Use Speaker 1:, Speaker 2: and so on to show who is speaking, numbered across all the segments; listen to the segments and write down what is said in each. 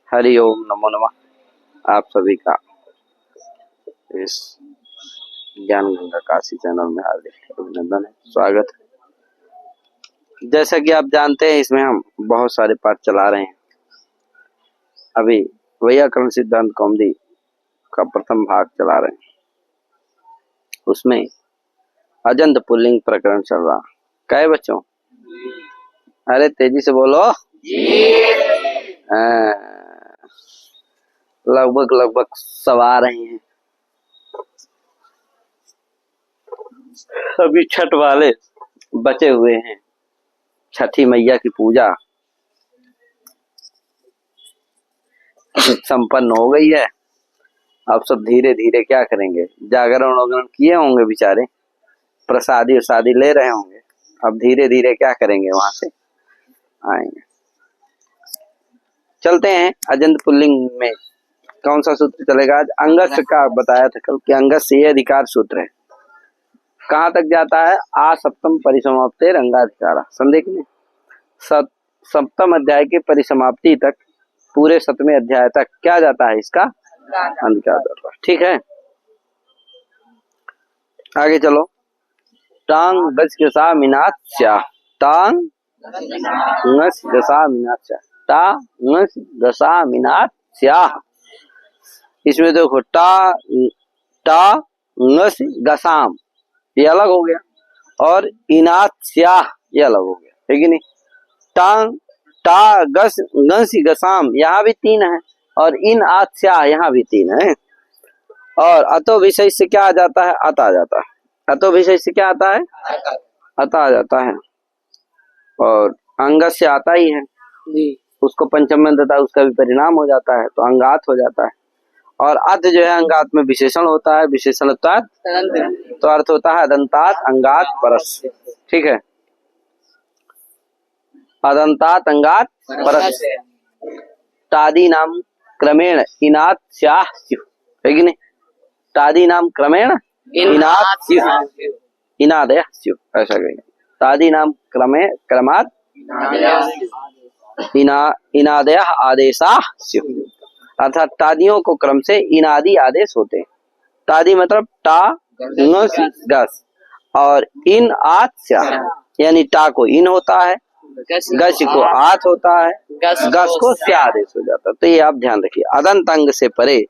Speaker 1: हरि ओम नमो नमः। आप सभी का इस ज्ञान गंगा काशी चैनल में हार्दिक अभिनंदन है, स्वागत है। जैसा कि आप जानते हैं, इसमें हम बहुत सारे पाठ चला रहे हैं। अभी वैयाकरण सिद्धांत कौमुदी का प्रथम भाग चला रहे हैं। उसमें अजंत पुल्लिंग प्रकरण चल रहा। क्या है बच्चों? अरे तेजी से बोलो। लगभग सवा रहे हैं। अभी छठ वाले बचे हुए हैं। छठी मैया की पूजा संपन्न हो गई है। अब सब धीरे धीरे क्या करेंगे, जागरण वगरण किए होंगे बेचारे, प्रसादी उसादी ले रहे होंगे। अब धीरे धीरे क्या करेंगे, वहां से आएंगे। चलते हैं अजंत पुल्लिंग में। कौन सा सूत्र चलेगा आज? अंगस्य का बताया था कल कि अंगस्य ये अधिकार सूत्र है। कहाँ तक जाता है? आ सप्तम परिसमाप्ते रंगाधिकारा। संदेह में सप्तम अध्याय के परिसमाप्ति तक, पूरे 7वें अध्याय तक क्या जाता है? इसका अधिकार। ठीक है, आगे चलो। टांग गज गसा मिनाच्या, टांग गस गसा मिनाच्या, टांग गस गसा मिनाच्या। इसमें देखो टा गस गसाम ये अलग हो गया, और इनाच्या ये अलग हो गया, है कि नहीं? टांग टा गस गस गसाम यहाँ भी 3 है, और इन आच्या यहाँ भी 3 है। और अतो विषय से क्या आ जाता है? अत आ जाता है। अतो विषय से क्या आता है? अत आ जाता है। और अंग से आता ही है, उसको पंचम में देता है, उसका भी परिणाम हो जाता है, तो अंगात हो जाता है। और अत जो है अंगात में विशेषण होता है, विशेषण तो अर्थ होता है अदंतात अंगात परस। ठीक है, अदंतात अंगात परस। तादी नाम क्रमेण इनात स्याह स्युः, है कि नहीं? तादी नाम क्रमेण इनात स्युः, इनादयः स्युः, ऐसा कहेंगे। तादी नाम क्रमात् इनादयः आदेशाः स्युः, अर्थात तादियों को क्रम से इनादि आदेश होते हैं। तादी मतलब टा गस, और इन आत स्याह, यानी टा को इन होता है, गस को आत होता है, गस को स्या आदेश हो जाता है। तो ये आप ध्यान रखिए। अदंत अंग से परे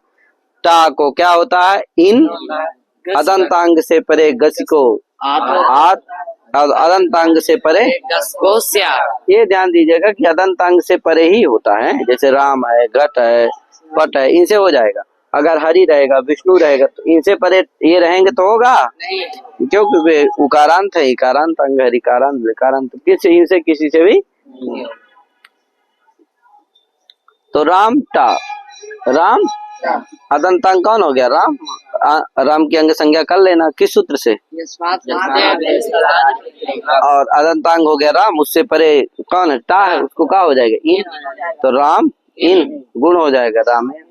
Speaker 1: टा को क्या होता है? इन। अदंत अंग से परे गस को आत, और अदंत अंग से परे गस को स्या। ये ध्यान दीजिएगा कि अदंत अंग से परे ही होता है। जैसे राम है, घट है, पट है, इनसे हो जाएगा। अगर हरि रहेगा, विष्णु रहेगा, तो इनसे परे ये रहेंगे तो होगा नहीं। क्यों? क्योंकि उकारांत है, इकारांत अंग है, रिकारांत विकारांत, इनसे किसी से भी। तो राम टा, राम अदंतांग कौन हो गया? राम। राम की अंग संज्ञा कर लेना किस सूत्र से? और अदंतांग हो गया राम, उससे परे कौन है? टा है, उसको क्या हो जाएगा? इन। तो राम इन गुण हो जाएगा रामेण,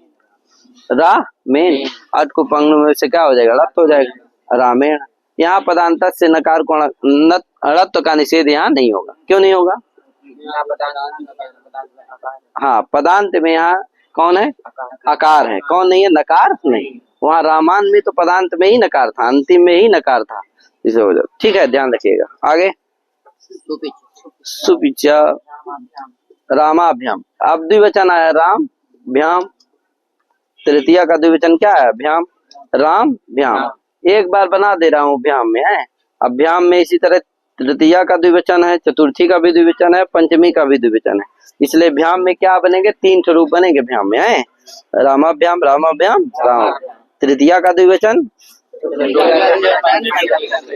Speaker 1: रामेण। अट को पंग में से क्या हो जाएगा? रत हो जाएगा, रामेण। यहाँ पदांत से नकार को रत्व का निषेध यहाँ नहीं होगा। क्यों नहीं होगा? हाँ, पदांत में यहाँ कौन है? आकार है। कौन नहीं है? नकार नहीं। वहाँ रामान में तो पदांत में ही नकार था, अंतिम में ही नकार था, इसे हो जाता। ठीक है, ध्यान रखिएगा। आगे सुपिच रामाभ्याम। अब द्विवचन आया राम भ्याम, तृतीया का द्विवचन क्या है? भ्याम। राम भ्याम, एक बार बना दे रहा हूँ भ्याम में है। अब भ्याम में इसी तरह तृतीया का द्विवचन है, चतुर्थी का भी द्विवचन है, पंचमी का भी द्विवचन है। इसलिए भ्याम में क्या बनेंगे? 3 स्वरूप बनेंगे भ्याम में है। रामाभ्याम रामाभ्याम राम। तृतीया का द्विवचन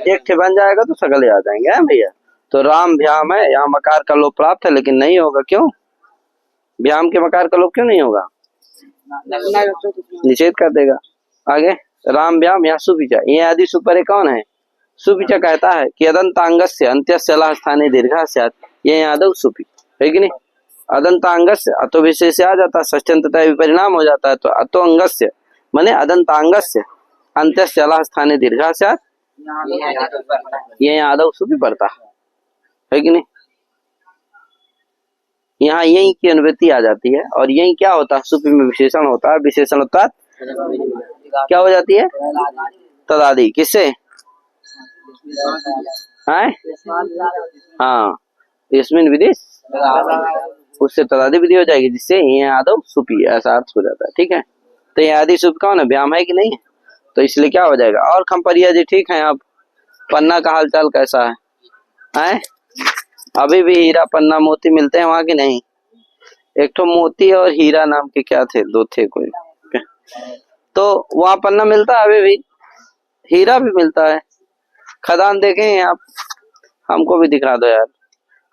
Speaker 1: एक ठे बन जाएगा तो सकल आ जाएंगे भैया। तो राम भ्याम है, यहाँ मकार का लोप प्राप्त है, लेकिन नहीं होगा। क्यों? भ्याम के मकार का लोप क्यों नहीं होगा? निषेध कर देगा। आगे राम भ्याम, यहाँ सुपिचा, ये आदि सुपरे कौन है? सुपिचा कहता है कि अदंतांगस्य अंत्यस्य लः स्थाने दीर्घा स्यात्, ये यादव सुपी, है कि नहीं? अदंतांगस्य अतो विशेष से आ जाता है, षष्ठ्यंतता परिणाम हो जाता है। तो अतो अंगस्य माने अदंतांगस्य अंत्यस्य लः स्थाने दीर्घा स्यात्, ये यादव सुपी पड़ता है कि नहीं? यहाँ यही की अनुवृत्ति आ जाती है और यही क्या होता है, सुपी में विशेषण होता है, विशेषण होता क्या हो जाती है, तदादि। किससे? हाँ, इसमें विधि उससे तदादि विधि हो जाएगी, जिससे ये आदो सुपी ऐसा अर्थ हो जाता है। ठीक है, तो ये आदि सुप कौन है, व्याम है कि नहीं है, तो इसलिए क्या हो जाएगा। और खम्परिया जी ठीक है, आप पन्ना का हालचाल कैसा है, हैं? अभी भी हीरा पन्ना मोती मिलते हैं वहां की नहीं? एक तो मोती और हीरा नाम के क्या थे, दो थे कोई, तो वहां पन्ना मिलता है, अभी भी हीरा भी मिलता है। खदान देखें आप, हमको भी दिखा दो यार।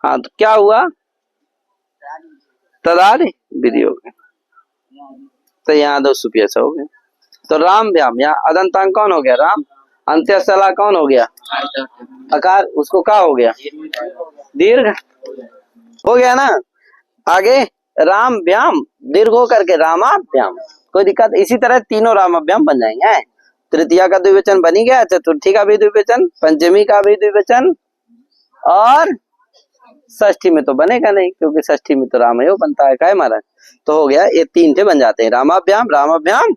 Speaker 1: हाँ, तो क्या हुआ, तदादि विधि हो गई, तो यहाँ दो सुपी ऐसा हो गया। तो राम व्याम, यहाँ अदंतांग कौन हो गया, राम, अंत्यस्थला कौन हो गया, अकार, उसको क्या हो गया, दीर्घ हो गया ना। आगे राम व्याम दीर्घ हो करके रामाभ्याम, कोई दिक्कत। इसी तरह तीनों रामाभ्याम बन जाएंगे। तृतीया का द्विवचन बनी गया, चतुर्थी का भी द्विवचन, पंचमी का भी द्विवचन, और षष्ठी में तो बनेगा नहीं क्योंकि षष्ठी में तो रामयो बनता है, क्या महाराज। तो हो गया, ये तीन थे बन जाते हैं, रामाभ्याम रामाभ्याम।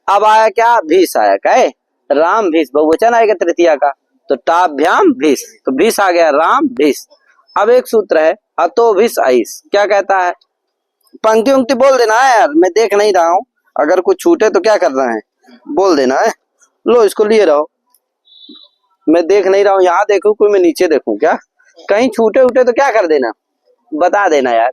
Speaker 1: अब आया क्या, भीष आया, क्या राम भीष, बहुवचन आएगा तृतीया का, तो टाभ्याम भीष, तो भीष आ गया, राम भीष। अब एक सूत्र है, अतो भीष आइस, क्या कहता है, पंक्ति उंक्ति बोल देना है यार, मैं देख नहीं रहा हूँ, अगर कुछ छूटे तो क्या करना है, बोल देना है। लो इसको लिए रहो, मैं देख नहीं रहा हूँ, यहाँ देखूं कोई, मैं नीचे देखूं क्या, कहीं छूटे उठे तो क्या कर देना, बता देना यार।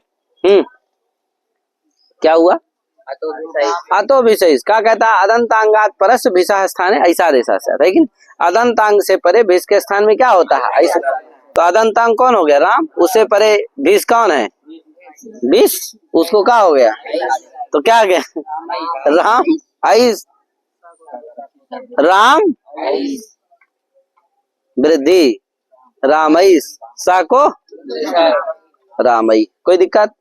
Speaker 1: क्या हुआ, अतो विशेष, क्या कहता है, अदंतांगात परस भिषा स्थान है, ऐसा देशा से, लेकिन अदंतांग से परे भिष के स्थान में क्या होता है, ऐसा। तो अदंतांग कौन हो गया, राम, उससे परे भिष कौन है, विष, उसको क्या हो गया, तो क्या गया, राम आइस, राम वृद्धि, रामईस, सा को रामई, कोई दिक्कत।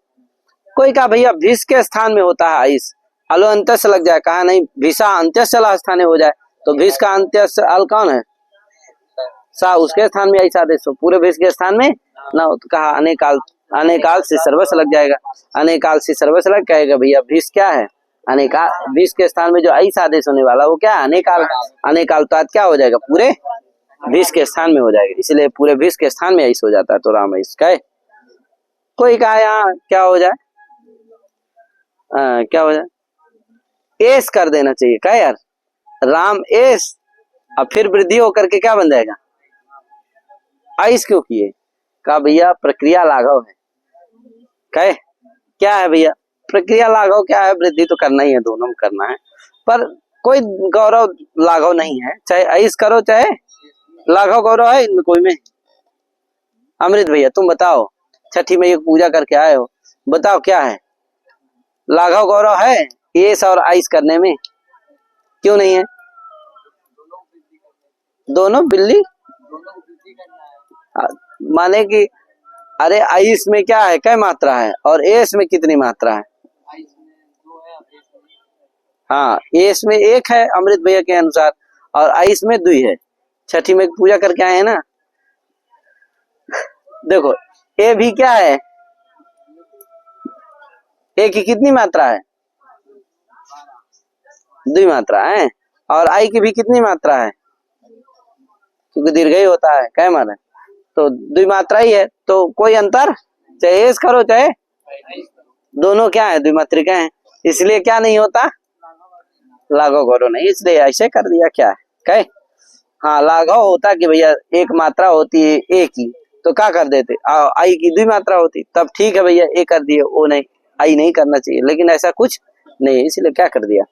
Speaker 1: कोई कहा भैया भीष के स्थान में होता है आइस, अलो अंत्य से लग जाए, कहा नहीं, भीषा अंत्य स्थान हो जाए, तो भीष का अंत्य अल कौन है, सा, उसके स्थान में ऐसा आदेश हो, पूरे भीष के स्थान में ना हो, तो कहा अनेकाल, अनेकाल से सर्वस लग जाएगा, अनेकाल से सर्वस लग कहेगा भैया भीष क्या है, अनेकाल, भीष के स्थान में जो ऐसा आदेश होने वाला वो क्या है, अनेकाल, अनेकाल तो क्या हो जाएगा, पूरे भीष के स्थान में हो जाएगा, इसलिए पूरे भीष के स्थान में ऐसा हो जाता है, तो राम ऐस कहे। कोई कहा यहाँ क्या हो जाए, क्या हो जाए, एस कर देना चाहिए, क्या यार, राम एस, अब फिर वृद्धि होकर के क्या बन जाएगा, आइस क्यों किए, कहा भैया प्रक्रिया लाघव है, कहे क्या है भैया, प्रक्रिया लाघव क्या है, वृद्धि तो करना ही है, दोनों में करना है, पर कोई गौरव लाघव नहीं है, चाहे आइस करो चाहे लाघव गौरव है इनमें कोई में। अमृत भैया तुम बताओ, छठी में पूजा करके आए हो, बताओ क्या है, लाघव गौरव है एस और आइस करने में, क्यों नहीं है, दोनों बिल्ली, माने कि अरे आइस में क्या है, क्या मात्रा है, और एस में कितनी मात्रा है, हाँ एस में एक है अमृत भैया के अनुसार, और आइस में 2 है, छठी में पूजा करके आए हैं ना। देखो ए भी क्या है, ए की कितनी मात्रा है, 2 मात्रा है, और आई की भी कितनी मात्रा है, क्योंकि दीर्घ ही होता है, क्या माने, तो 2 मात्रा ही है, तो कोई अंतर, चाहे एस करो चाहे, दोनों क्या है, द्विमात्रिका है, इसलिए क्या नहीं होता, लाघव गौरव नहीं, इसलिए ऐसे कर दिया, क्या है, कहे हाँ लाघव होता कि भैया एक मात्रा होती है ए की, तो क्या कर देते, आई की 2 मात्रा होती, तब ठीक है भैया ए कर दिए, वो नहीं, आई नहीं करना चाहिए, लेकिन ऐसा कुछ नहीं, इसलिए क्या कर दिया।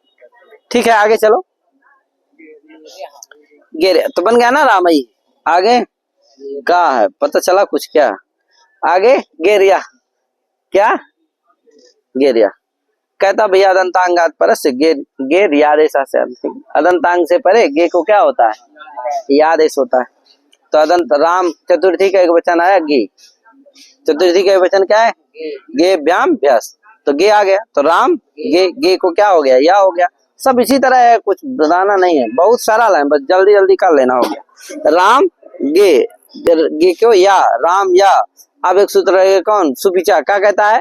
Speaker 1: ठीक है आगे चलो, गेर तो बन गया ना रामई, आगे क्या है पता चला कुछ, क्या आगे गेरिया, क्या गेरिया, कहता भैया अदंतांगात परस गेर यादेश से, अदंतांग से परे गे को क्या होता है, यादेश होता है, तो अदंत राम, चतुर्थी का एक वचन आया गे, चतुर्थी का एक वचन क्या है, गे व्याम व्यास, तो गे आ गया, तो राम गे, गे को क्या हो गया, या हो गया, सब इसी तरह है, कुछ बताना नहीं है, बहुत सारा है, बस जल्दी जल्दी कर लेना, हो गया राम गे, गे क्यों या, राम या, अब एक सूत्र रहेगा कौन, सुपिचा, क्या कहता है,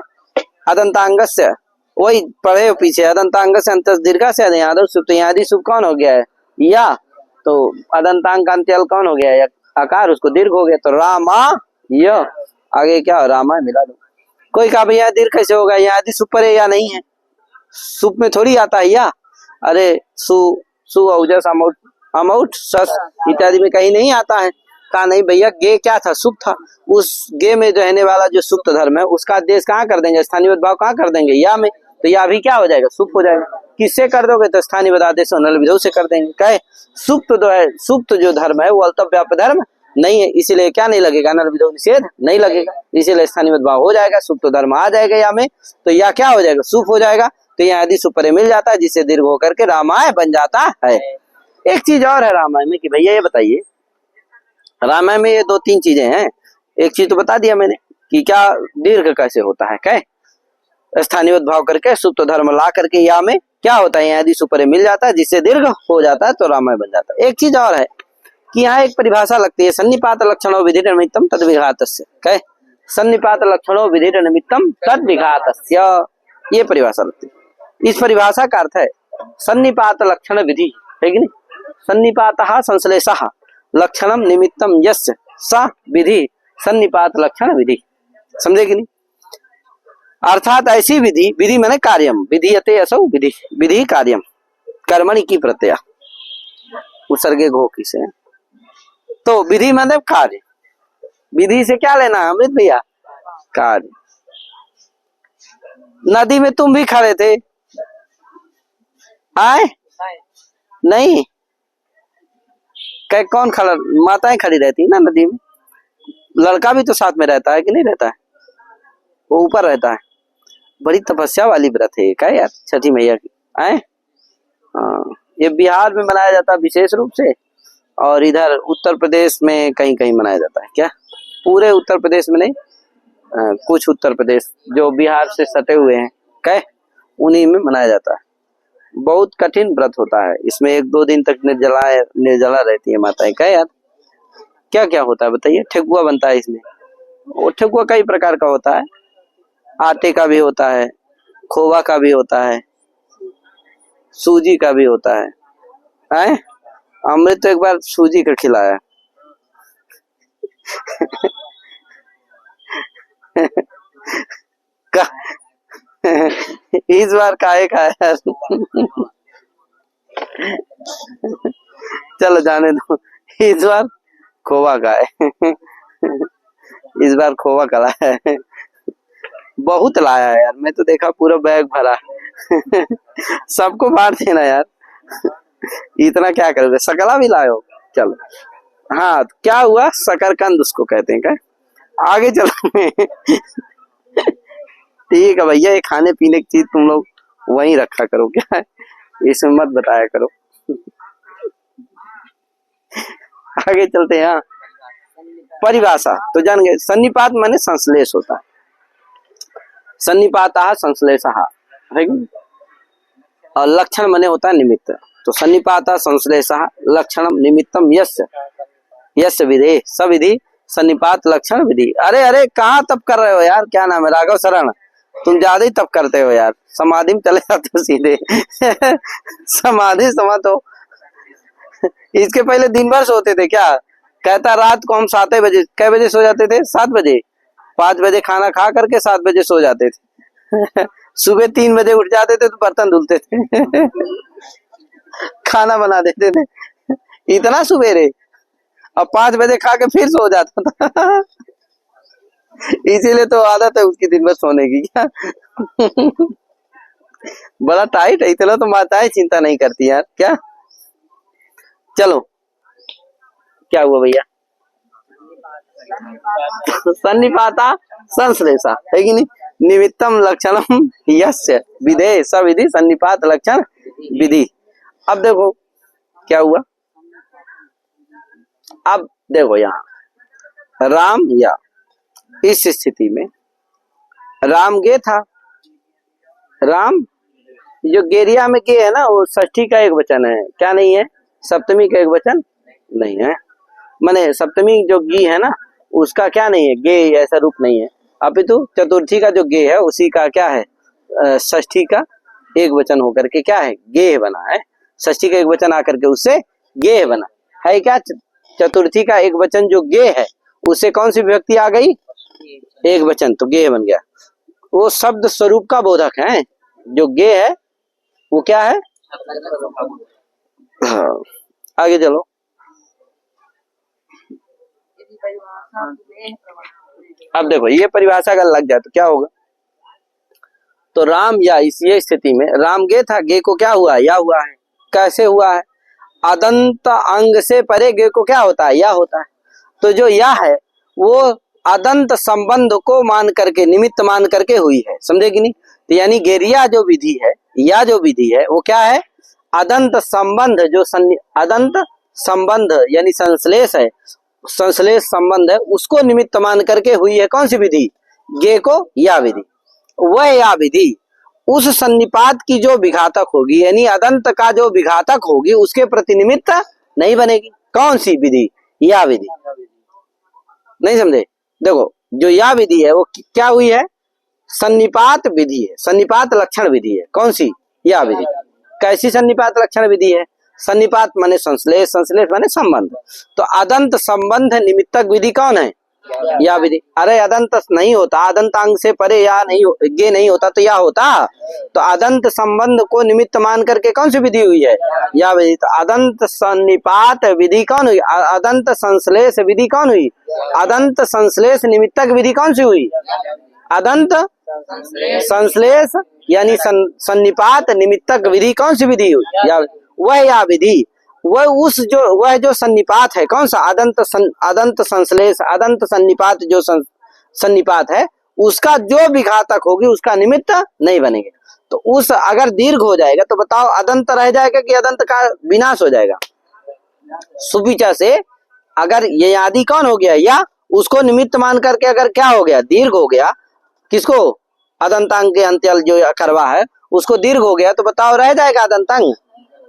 Speaker 1: अदंतांगस्य, वही पढ़े हो पीछे, अदंतांगस्य अंतस दीर्घ से आदर सुप, तो यहाँ आदि सुप कौन हो गया है, या, तो अदंतांग का अंत्यल कौन हो गया है, आकार, उसको दीर्घ हो गया, तो रामा य, आगे क्या हो, रामा मिला दो। कोई कहा भैया दीर्घ कैसे होगा, यहाँ आदि सुप पर है या नहीं है, सुप में थोड़ी आता है, या अरे सु औजस अमौट अमौट सस इत्यादि में कहीं नहीं आता है। कहा नहीं भैया, गे क्या था, सुप था, उस गे में रहने वाला जो सुप्त धर्म है उसका आदेश कहाँ कर देंगे, स्थानीय भाव कहाँ कर देंगे, या में, तो या भी क्या हो जाएगा, सुप हो जाएगा। किससे कर दोगे, तो स्थानीय आदेश नल विधौ से कर देंगे। कहे सुप्त जो है, सुप्त जो धर्म है वो अल्तव्याप धर्म नहीं है, इसीलिए क्या नहीं लगेगा, नल विधौ निषेध नहीं लगेगा, इसीलिए स्थानीय भाव हो जाएगा, सुप्त धर्म आ जाएगा या में, तो या क्या हो जाएगा, सुप हो जाएगा, तो यहाँ यदि सुपरे मिल जाता है, जिससे दीर्घ होकर के रामाय बन जाता है। एक चीज और है रामायण में कि भैया ये बताइए, रामायण में ये दो तीन चीजें हैं, एक चीज तो बता दिया मैंने कि क्या दीर्घ कैसे होता है, क्या स्थानीय भाव करके सुप्त धर्म ला करके या में क्या होता है, यदि सुपरे मिल जाता है, जिससे दीर्घ हो जाता है, तो रामायण बन जाता है। एक चीज और है कि यहाँ एक परिभाषा लगती है, सन्निपात लक्षणों विधि निमित्तम तद विघातस्य, कहे सन्निपात लक्षणों विधि निमित्तम तद विघातस्य, ये परिभाषा लगती है। इस परिभाषा का अर्थ है सन्निपात लक्षण विधि, है कि नहीं, सन्निपातः संश्लेषः लक्षणम निमित्तम यस्य स विधि सन्निपात लक्षण विधि, समझे कि नहीं, अर्थात ऐसी विधि, विधि माने कार्यम, विधीयते असौ विधि, विधि कार्यम, कर्मणि की प्रत्यय, उत्सर्गे घो की से, तो विधि माने कार्य, विधि से क्या लेना अमृत भैया, कार्य। नदी में तुम भी खड़े थे, आए नहीं, कौन खड़ा, माताएं खड़ी रहती है ना नदी में, लड़का भी तो साथ में रहता है कि नहीं रहता है, वो ऊपर रहता है, बड़ी तपस्या वाली व्रत है क्या यार, छठी मैया की, आए ये बिहार में मनाया जाता है विशेष रूप से, और इधर उत्तर प्रदेश में कहीं कहीं मनाया जाता है, क्या पूरे उत्तर प्रदेश में नहीं, कुछ उत्तर प्रदेश जो बिहार से सटे हुए हैं, क्या उन्हीं में मनाया जाता है। बहुत कठिन व्रत होता है, इसमें 1-2 दिन तक निर्जला रहती है माताएं, क्या यार, क्या क्या होता है बताइए, ठेकुआ बनता है इसमें, वो ठेकुआ कई प्रकार का होता है, आटे का भी होता है, खोवा का भी होता है, सूजी का भी होता है, हैं? अमृत तो एक बार सूजी का खिलाया इस बार काहे खाया चलो जाने दो, इस बार खोवा का है इस बार खोवा का लाया है, बहुत लाया है यार, मैं तो देखा पूरा बैग भरा सबको बांट देना यार इतना क्या करोगे, सकला भी लाए हो, चलो हाँ, क्या हुआ, शकरकंद उसको कहते हैं, क्या आगे चलो ठीक है भैया, ये खाने पीने की चीज तुम लोग वहीं रखा करो, क्या है इसमें मत बताया करो आगे चलते हैं। परिभाषा तो जान गए, सन्निपात माने संश्लेष होता है, सन्निपातः संश्लेषः, है कि, और लक्षण माने होता है निमित्त, तो सन्निपातः संश्लेषः लक्षणम निमित्तम यस्य यस्य विधि सविधि सन्निपात लक्षण विधि। अरे अरे कहाँ तप कर रहे हो यार, क्या नाम है, राघव शरण, तुम ज्यादा ही तप करते हो यार, समाधि में चले जाते हो सीधे समाधि समात हो इसके पहले दिन भर सोते थे क्या, कहता रात को हम 7 बजे, कै बजे सो जाते थे, 7 बजे, 5 बजे खाना खा करके 7 बजे सो जाते थे सुबह 3 बजे उठ जाते थे तो बर्तन धुलते थे खाना बना देते थे, इतना सुबेरे, अब 5 बजे खा के फिर सो जाता था इसीलिए तो आदत है उसकी दिन भर सोने की, क्या बड़ा टाइट है, इतना तो माताएं चिंता नहीं करती यार, क्या चलो क्या हुआ भैया सन्निपाता संश्लेषा, है कि नहीं, निमित्तम लक्षणम यस्य विधे सविधि सन्निपात लक्षण विधि। अब देखो क्या हुआ, अब देखो यहाँ राम, या इस स्थिति में राम गे था, राम जो गेरिया में गे है ना, वो षष्ठी का एक वचन है, क्या नहीं है, सप्तमी का एक वचन नहीं है, माने सप्तमी जो गी है ना उसका क्या नहीं है, गे ऐसा रूप नहीं है, अपितु चतुर्थी का जो गे है उसी का क्या है, षष्ठी का एक वचन होकर के क्या है, गेह बना है। षष्ठी का एक वचन आकर के उससे गेह बना है। क्या चतुर्थी का एक वचन जो गे है उससे कौन सी विभक्ति आ गई, एक वचन, तो गेह बन गया। वो शब्द स्वरूप का बोधक है, जो गे है वो क्या है। हाँ, आगे चलो। अब देखो ये परिभाषा अगर लग जाए तो क्या होगा, तो राम या इस ये स्थिति में राम गे था, गे को क्या हुआ, या हुआ है। कैसे हुआ है, अदंत अंग से परे गे को क्या होता है, या होता है। तो जो या है वो अदंत संबंध को मान करके, निमित्त मान करके हुई है, समझे कि नहीं। तो यानी गेरिया जो विधि है, या जो विधि है वो क्या है, अदंत संबंध, जो अदंत संबंध यानी संश्लेष है, संश्लेष संबंध है, उसको निमित्त मान करके हुई है कौन सी विधि, गे को या विधि। वह या विधि उस सन्निपात की जो विघातक होगी, यानी अदंत का जो विघातक होगी उसके प्रति निमित्त नहीं बनेगी। कौन सी विधि, या विधि। नहीं समझे, देखो जो या विधि है वो क्या हुई है, सन्निपात विधि है, सन्निपात लक्षण विधि है। कौन सी, या विधि। कैसी सन्निपात लक्षण विधि है, सन्निपात माने संश्लेष, संश्लेष माने संबंध। तो अदंत संबंध निमित्तक विधि कौन है, या विधि। अरे अदंत नहीं होता, अदंत अंग से परे या नहीं, गे नहीं होता तो या होता। तो अदंत संबंध को निमित्त मान करके कौन सी विधि हुई है, या विधि। तो अदंत सन्निपात विधि कौन हुई, अदंत संश्लेष विधि कौन हुई, अदंत संश्लेष निमित्तक विधि कौन सी हुई, अदंत संश्लेष यानी सन्निपात निमित्तक विधि कौन सी विधि हुई, वह या विधि। वह जो सन्निपात है, कौन सा, अदंत संश्लेष, अदंत सन्निपात, जो सन्निपात है उसका जो विघातक होगी उसका निमित्त नहीं बनेंगे। तो उस अगर दीर्घ हो जाएगा तो बताओ अदंत रह जाएगा कि अदंत का विनाश हो जाएगा। सुविचा से अगर ये आदि कौन हो गया, या उसको निमित्त मान करके अगर क्या हो गया, दीर्घ हो गया, किसको, अदंतांग के अंत्यल जो करवा है उसको दीर्घ हो गया, तो बताओ रह जाएगा अदंतांग,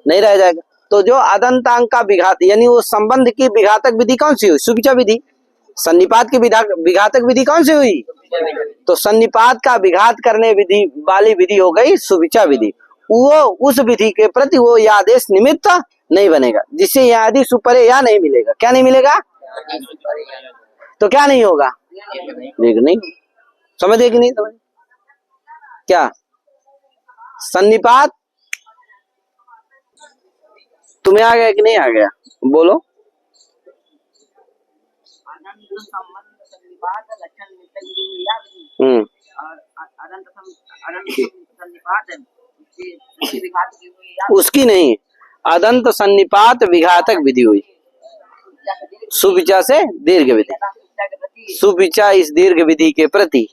Speaker 1: नहीं रह जाएगा। तो जो अदंतांग का विघात यानी वो संबंध की विघातक विधि कौन सी हुई, सुविचा विधि। सन्निपात की विघातक विधि कौन सी हुई, तो सन्निपात का विघात करने विधि वाली विधि हो गई सुविचा विधि। वो उस विधि के प्रति वो या आदेश निमित्त नहीं बनेगा, जिससे यह आदि सुपरे या नहीं मिलेगा। क्या नहीं मिलेगा, तो क्या नहीं होगा, देख नहीं, समझे कि नहीं समझ, क्या सन्निपात तुम्हें आ गया कि नहीं आ गया, बोलो। उसकी नहीं, अदंत सन्निपात विघातक विधि हुई, सुविचा से दीर्घ विधि। सुविचा इस दीर्घ विधि के प्रति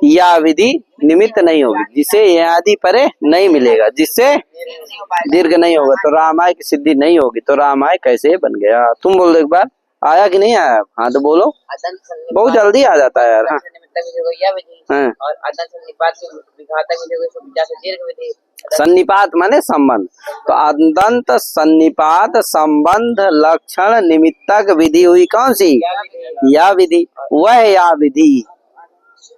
Speaker 1: या विधि निमित्त नहीं होगी, जिसे यह आदि परे नहीं मिलेगा, जिससे दीर्घ नहीं होगा, तो रामाय की सिद्धि नहीं होगी। तो रामाय कैसे बन गया, तुम बोलो एक बार, आया कि नहीं आया, हाँ तो बोलो, बहुत जल्दी आ जाता है यार। हाँ, सन्निपात माने संबंध, तो अदंत सन्निपात संबंध लक्षण निमित्तक विधि हुई कौन सी, या विधि। वह या विधि,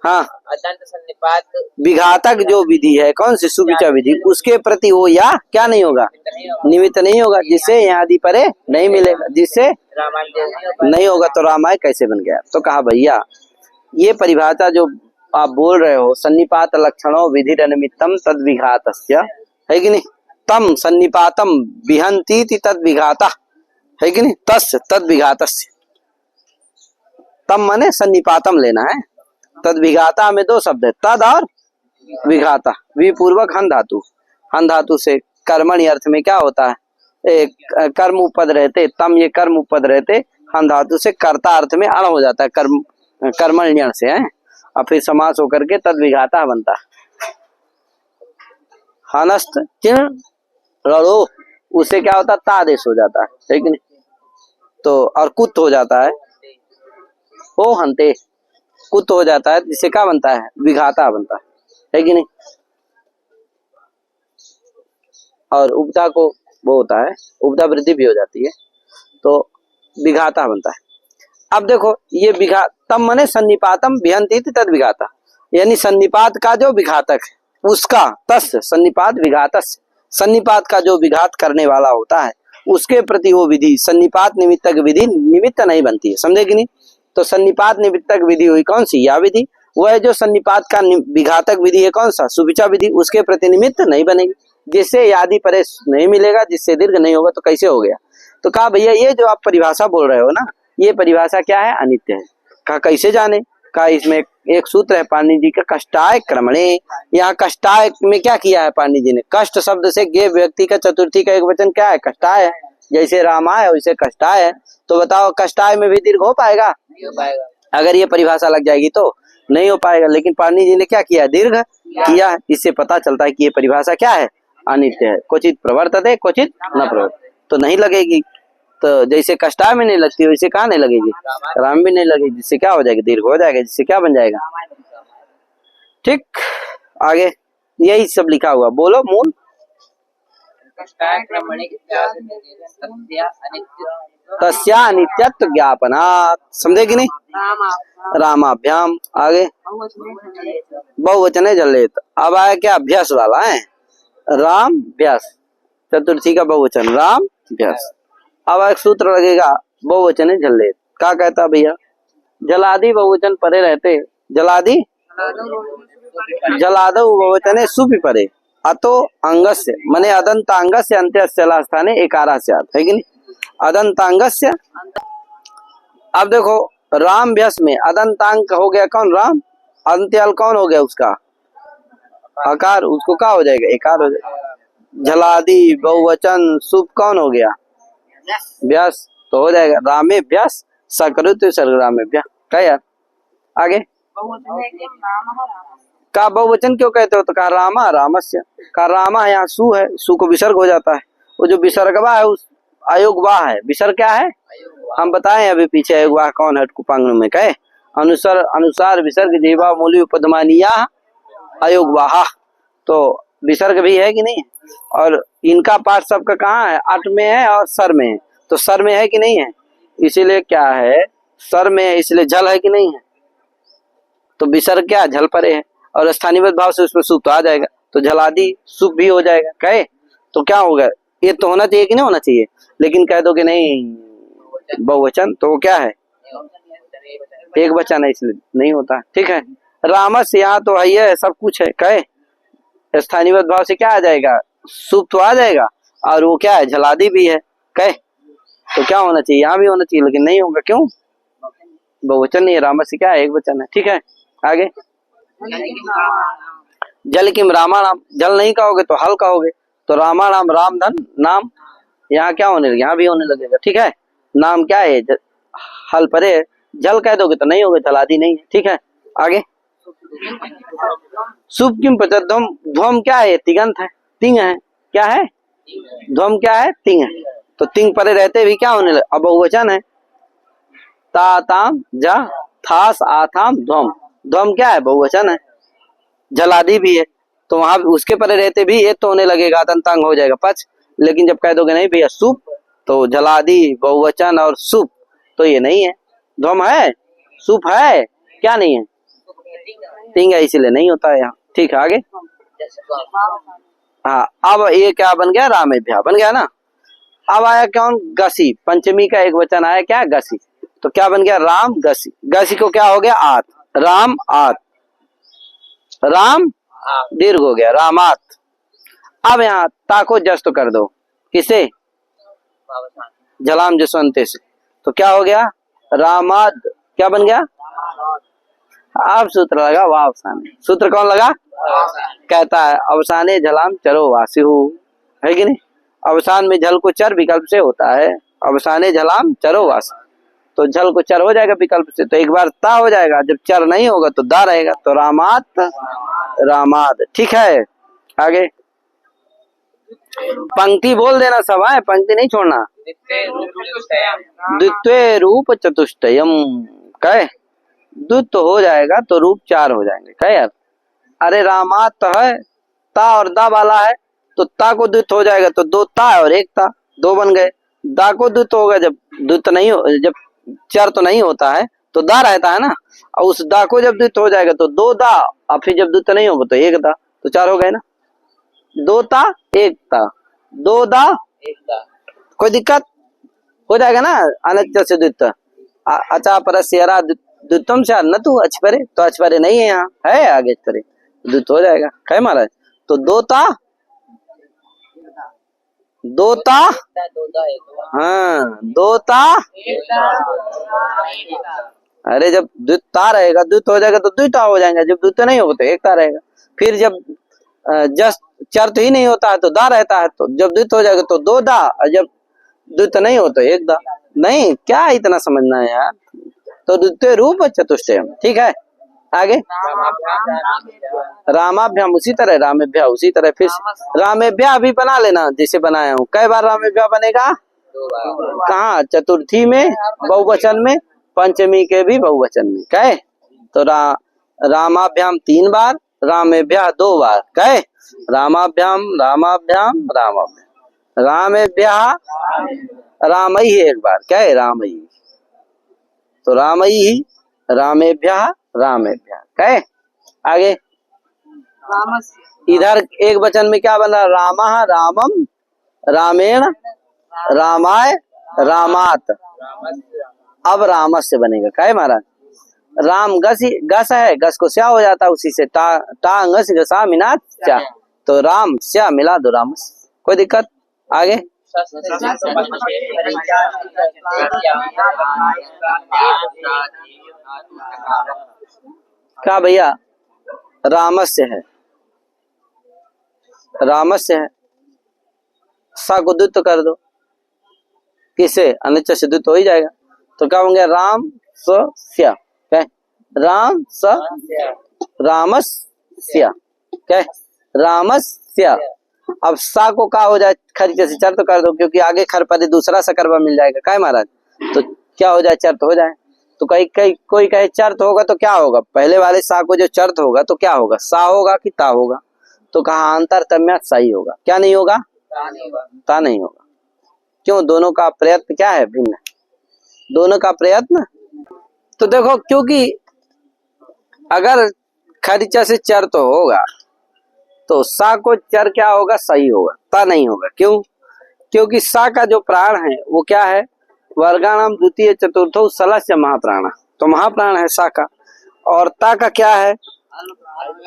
Speaker 1: हाँ, अदंत सन्निपात विघातक जो विधि है कौन सी, सुविचा विधि, उसके प्रति वो या क्या नहीं होगा, निमित्त नहीं होगा, जिससे यहाँ आदि परे नहीं मिलेगा, जिससे नहीं होगा। तो रामाय कैसे बन गया, तो कहा भैया ये परिभाषा जो आप बोल रहे हो, सन्निपात लक्षणों विधि निमित्तम तद विघातस्य, है कि नहीं, तम सन्निपातम विहंती तद विघाता, है कि नहीं, तस्य तद विघातस्य। तम माने सन्निपातम लेना है, तद विघाता में दो शब्द है, तद और विघाता। विपूर्वक हन धातु, हन धातु से कर्मणि अर्थ में क्या होता है, एक कर्म उपद रहते, तम ये कर्म उपद रहते, हन धातु से कर्ता अर्थ में अण हो जाता है, कर्म कर्मण्यण से है, और फिर समास होकर के तद विघाता बनता है। हनस्त चिन्ह रो, उससे क्या होता है, तादेश हो जाता है कि नहीं, तो और कुत हो जाता है, हो हंते, कुत हो जाता है, जिससे क्या बनता है, विघाता बनता है कि नहीं। और उपदा को वो होता है, उपदा वृद्धि भी हो जाती है, तो विघाता बनता है। अब देखो ये विघातम मने सन्निपातम विहंती तद विघाता, यानी सन्निपात का जो विघातक है उसका, तस्य सन्निपात विघातस्य, सन्निपात का जो विघात करने वाला होता है उसके प्रति वो विधि सन्निपात निमित्तक विधि निमित्त नहीं बनती है, समझे कि नहीं। तो सन्निपात निमित्तक विधि हुई कौन सी, या विधि, वह जो सन्निपात का विघातक विधि है कौन सा, सुविचा विधि, उसके प्रति निमित्त नहीं बनेगी, जिससे यादि परे नहीं मिलेगा, जिससे दीर्घ नहीं होगा, तो कैसे हो गया। तो कहा भैया ये जो आप परिभाषा बोल रहे हो ना, ये परिभाषा क्या है, अनित्य है। कहा कैसे जाने, कहा इसमें एक सूत्र है पाणिनि जी का, कष्टाय क्रमणे। यहाँ कष्टाय में क्या किया है पाणिनि जी ने, कष्ट शब्द से गे व्यक्ति का चतुर्थी का एक वचन क्या है, कष्टाय है। जैसे रामाय वैसे कष्टाय है। तो बताओ कष्टाय में भी दीर्घ हो पाएगा, नहीं हो पाएगा। अगर ये परिभाषा लग जाएगी तो नहीं हो पाएगा, लेकिन पाणिनि जी ने क्या किया, दीर्घ किया। इससे पता चलता है कि ये परिभाषा क्या है, अनित्य है। क्वचित प्रवर्तते क्वचित न प्रवर्तते, तो नहीं लगेगी। तो जैसे कष्टाय में नहीं लगती वैसे कहाँ नहीं लगेगी, राम भी नहीं लगेगी, जिससे क्या हो जाएगा, दीर्घ हो जाएगा, जिससे क्या बन जाएगा। ठीक, आगे यही सब लिखा हुआ, बोलो मूल। तस्या अनित्यत्व ज्ञापनात्, समझे कि नहीं, रामाभ्याम। आगे बहुवचने जलेत, अब आया क्या, अभ्यास वाला है, राम भ्यास, चतुर्थी का बहुवचन राम भ्यास। अब एक सूत्र लगेगा बहुवचने जलेत, क्या कहता भैया, जलादि बहुवचन परे रहते, जलादि जलादौ बहुवचने सुपि परे, अतो अंगस्य मने अदंतांगस्य अंत्यस्य स्थाने एकारा स्यात्, है कि नहीं, अदंतांगस्य। अब देखो राम भ्यस में अदंतांग हो गया कौन, राम, अंत्यल कौन हो गया उसका, आकार, उसको क्या हो जाएगा, एकार हो जाएगा। जलादि बहुवचन सुप कौन हो गया, व्यास, तो हो जाएगा रामे व्यास सकृत सर्वरामे व्यास। क्या यार, आगे का बहुवचन क्यों कहते हो, तो कहा रामा रामस्य, का रामा यहाँ सु है, सु को विसर्ग हो जाता है, वो जो विसर्गवा है उस अयोगवाह है, विसर्ग क्या है हम बताएं अभी पीछे, अयोगवाह कौन है कुपांग में कहे, अनुसार अनुसार विसर्ग जीवा मूली उपदमानिया अयोगवाह, तो विसर्ग भी है कि नहीं, और इनका पाठ सबका कहाँ है, अट में है और सर में है, तो सर में है कि नहीं है, इसीलिए क्या है, सर में है इसलिए जल है कि नहीं है, तो विसर्ग क्या जल परे है, और स्थानीय भाव से उसमें सुप तो आ जाएगा, तो जलादि सुप भी हो जाएगा, कहे तो क्या होगा, ये तो होना चाहिए कि नहीं होना चाहिए, लेकिन कह दो कि नहीं बहुवचन, तो वो क्या है, एक वचन है इसलिए नहीं होता, ठीक है। रामस यहाँ तो है सब कुछ है, कहे स्थानीय भाव से क्या आ जाएगा, सुप तो आ जाएगा, और वो क्या है, जलादि भी है, कहे तो क्या होना चाहिए, यहाँ भी होना चाहिए, लेकिन नहीं होगा, क्यों, बहुवचन नहीं है, रामस से क्या है, एक वचन है, ठीक है। आगे जल किम रामाणाम, जल नहीं कहोगे तो हल कहोगे, तो रामाणाम राम धन नाम, यहाँ क्या होने लगे, यहाँ भी होने लगेगा, ठीक है। नाम क्या है, हल परे, जल कह दोगे तो नहीं होगा, जलादि नहीं है, ठीक है। आगे सुप किम प्रचध्वम, ध्वम क्या है, तिगंत है, तिंग है, क्या है, ध्वम क्या है, तिंग है, तो तिंग परे रहते भी क्या होने लगे, अब बहुवचन है, ता ताम जा थास आथाम ध्वम, ध्वम क्या है, बहुवचन है, जलादि भी है, तो वहां उसके परे रहते भी ये तो होने लगेगा, दंतांग हो जाएगा पच, लेकिन जब कह दोगे नहीं भैया सुप, तो जलादि बहुवचन और सुप, तो ये नहीं है, ध्वम है सुप है, क्या नहीं है, तिंग है, इसीलिए नहीं होता है यहाँ, ठीक है। आगे हाँ, अब ये क्या बन गया, रामेभ्या बन गया ना। अब आया कौन, गसी, पंचमी का एक वचन आया क्या, गसी, तो क्या बन गया, राम गसी, गसी को क्या हो गया, आत, राम आत, राम दीर्घ हो गया, रामात। अब यहाँ ताको जस्त कर दो, किसे, जलाम जसवंते से, तो क्या हो गया, रामाद, क्या बन गया, अब सूत्र लगा वावसाने, सूत्र कौन लगा, कहता है अवसाने जलाम चरो वासिहु, है कि नहीं, अवसान में जल को चर विकल्प से होता है, अवसाने जलाम चरो वास, तो जल को चर हो जाएगा विकल्प से, तो एक बार ता हो जाएगा, जब चर नहीं होगा तो दा रहेगा, तो रामात रामाद, ठीक है। आगे पंक्ति बोल देना सब है, पंक्ति नहीं छोड़ना, द्वितीय रूप चतुष्टयम, कहे द्वित हो जाएगा तो रूप चार हो जाएंगे, कहे यार, अरे रामात तो है, ता और दा वाला है, तो ता को द्वित हो जाएगा, तो दो ता और एक ता, दो बन गए, दा को द्वित होगा जब द्वित नहीं हो, जब चर तो नहीं होता है तो दा रहता है ना, और उस दा को जब द्वित हो जाएगा तो दो दा, और फिर जब द्वित नहीं होगा तो एक दा, तो चार हो गए ना, दो ता एक ता, दो दा एक दा, कोई दिक्कत हो जाएगा ना। अनच्च से द्वित अचा परस्यरा द्वित्वम से न तू अचपरे, तो अचपरे नहीं है, यहाँ है आगे अचपरे, द्वित हो जाएगा। है महाराज, तो दो ता हाँ दो ता, अरे जब द्विता रहेगा द्वित हो जाएगा तो द्विता हो जाएगा, जब द्वित नहीं होगा तो एकता रहेगा। फिर जब जस्ट चर्त ही नहीं होता है तो दा रहता है, तो जब द्वित हो जाएगा तो दो दा, और जब द्वित नहीं हो तो एक दा। नहीं क्या इतना समझना है यार, तो द्वितीय रूप चतुष्टय, ठीक है। आगे रामाभ्याम उसी तरह, रामेभ्या उसी तरह, फिर रामेभ्या भी बना लेना जैसे बनाया हूँ। कई बार रामेभ्या बनेगा, कहाँ, चतुर्थी में बहुवचन में, पंचमी के भी बहुवचन में, कहे तो रामाभ्याम 3 बार, रामेभ्या 2 बार, कहे रामाभ्याम रामाभ्याम रामाभ्याम, रामेभ्या रामई 1 बार, कहे रामई, तो रामई रामेभ्या रामेभ्या, कहे। आगे इधर एक वचन में क्या बना, रामा रामम रामेण रामाय रामात, अब रामस्य बनेगा, कहे महाराज। राम गस है, गस को स्या हो जाता है उसी से, टांगस गसा मिनात चा, तो राम स्या मिला दो रामस, कोई दिक्कत। आगे क्या भैया, रामस्य है, रामस्य है, सा को द्वित्व कर दो, किसे, अनिच्च से द्वित्व हो ही जाएगा, तो क्या होंगे, राम स्या, क्या राम स रामस्य, क्या रामस्य। अब सा को का हो जाए, खरीचे से चर्त कर दो, क्योंकि आगे खर पर दूसरा सकरवा मिल जाएगा, क्या महाराज, तो क्या हो जाए, चर्त हो जाए। तो कोई कहे चर्त होगा तो क्या होगा, पहले वाले सा को जो चर्त होगा तो क्या होगा, सा होगा कि ता होगा, तो कहा अंतर तम्यात सही होगा, क्या नहीं होगा, ता नहीं होगा। क्यों, दोनों का प्रयत्न क्या है, भिन्न, दोनों का प्रयत्न। तो देखो, क्योंकि अगर खरीचा से चर तो होगा तो सा को चर क्या होगा, सही होगा, ता नहीं होगा। क्यों, क्योंकि सा का जो प्राण है वो क्या है, वर्गाणाम द्वितीय चतुर्थो सलस्य महाप्राण, तो महाप्राण है सा का, और ता का क्या है,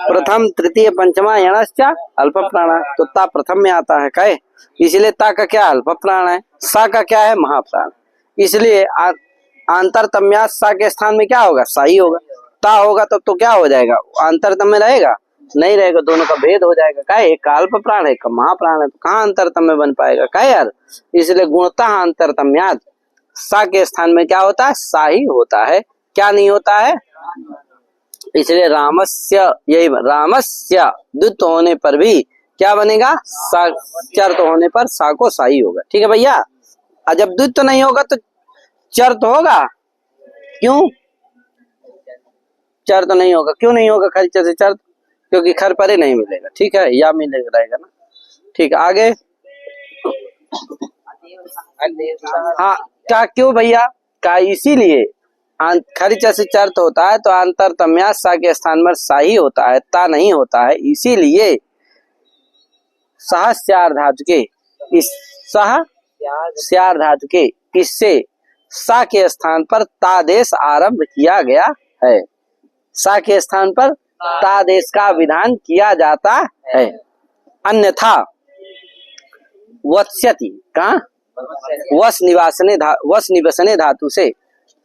Speaker 1: प्रथम तृतीय पंचमा यणश्च अल्प प्राण, तो ता प्रथम में आता है, कहे इसलिए ता का क्या अल्प प्राण है, सा का क्या है महाप्राण, इसलिए अंतरतम्यात सा के स्थान में क्या होगा, सा ही होगा। ता होगा तब तो क्या हो जाएगा, अंतरतम में रहेगा, नहीं रहेगा, दोनों का भेद हो जाएगा, क्या एक का अल्प प्राण है, एक का महाप्राण है, तो कहाँ अंतरतम में बन पाएगा, क्या यार। इसलिए गुणतः अंतरतम्यात सा के स्थान में क्या होता है, सा ही होता है, क्या नहीं होता है। इसलिए रामस्य, यही रामस्य द्वित्व होने पर भी क्या बनेगा, सा, चर्त होने पर सा को सा ही होगा, ठीक है भैया। और जब द्वित्व नहीं होगा तो चर्त होगा, क्यों चर्त नहीं होगा, क्यों नहीं होगा, खरीचा से चर्त, क्योंकि खर परे नहीं मिलेगा, ठीक है, या मिलेगा रहेगा ना, ठीक है। आगे हाँ, क्या क्यों भैया, का इसीलिए खरीचा से चर्त होता है तो अंतरतम्यात सा के स्थान पर सा ही होता है, ता नहीं होता है, इसीलिए सहस्यार धातु के, इस सहस्यार धातु के इससे सा के स्थान पर तादेश आरंभ किया गया है, सा के स्थान पर तादेश का विधान किया जाता है। अन्यथा वत्स्यति, कहाँ, वस निवसने धातु से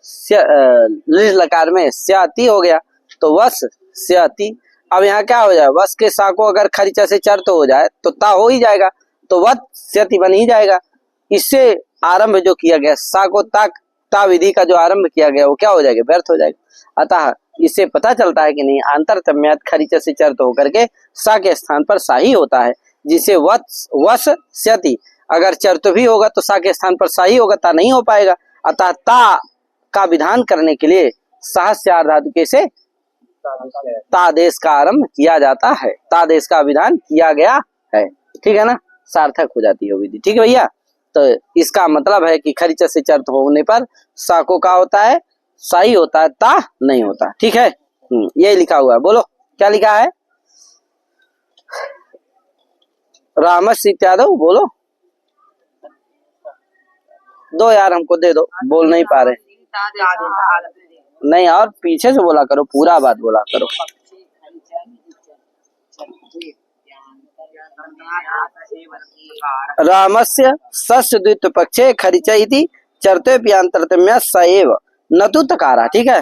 Speaker 1: लिट लकार में स्याति हो गया, तो वस स्याति। अब यहाँ क्या हो जाए, वस के सा को अगर खरीचा से चर्त हो जाए तो ता हो ही जाएगा, तो वत स्याति बन ही जाएगा। इससे आरंभ जो किया गया, सा को ता विधि का जो आरंभ किया गया वो क्या हो जाएगा, व्यर्थ हो जाएगा। अतः इससे पता चलता है कि नहीं, अंतरतम्यात खरीचा से चर्त होकर के सा के स्थान पर सा ही होता है, जिसे वस स्यति अगर चर्त भी होगा तो सा के स्थान पर सा ही होगा, ता नहीं हो पाएगा। अतः ता का विधान करने के लिए सहस्यार धातु के से तादेश का आरंभ किया जाता है, तादेश का विधान किया गया है, ठीक है ना, सार्थक हो जाती है विधि, ठीक है भैया। तो इसका मतलब है कि खरीच से चर्त होने पर सा को का होता है, साई होता है, ता नहीं होता। ठीक है, ये लिखा हुआ है। बोलो क्या लिखा है? रामस्य इत्यादि बोलो। दो यार हमको दे दो, बोल नहीं पा रहे। नहीं और पीछे से बोला करो, पूरा बात बोला करो। रामस्य सस्य द्वित्व पक्षे खरिच इति चर्तव्यांतरतम्य स एव न तो तकारा। ठीक है,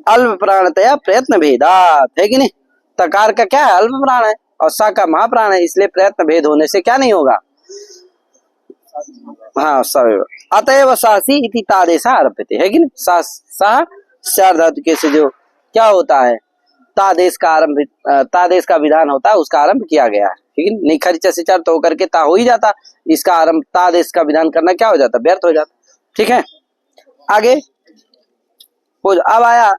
Speaker 1: अल्प प्राणतया प्रयत्न भेदात, है कि नहीं? तकार का क्या है? अल्प प्राण है और सा का महाप्राण है, इसलिए प्रयत्न भेद होने से क्या नहीं होगा? हाँ, सवैव। अतएव सासी इति तादेशा आरभ्यते, है कि नहीं? सा धातु के से जो क्या होता है, तादेश का आरंभ, तादेश का विधान होता है, उसका आरंभ किया गया है। ठीक है, नहीं खरीच से चर्त होकर के ता हो ही जाता, इसका आरंभ तादेश का विधान करना क्या हो जाता? व्यर्थ हो जाता। ठीक है, आगे अब आया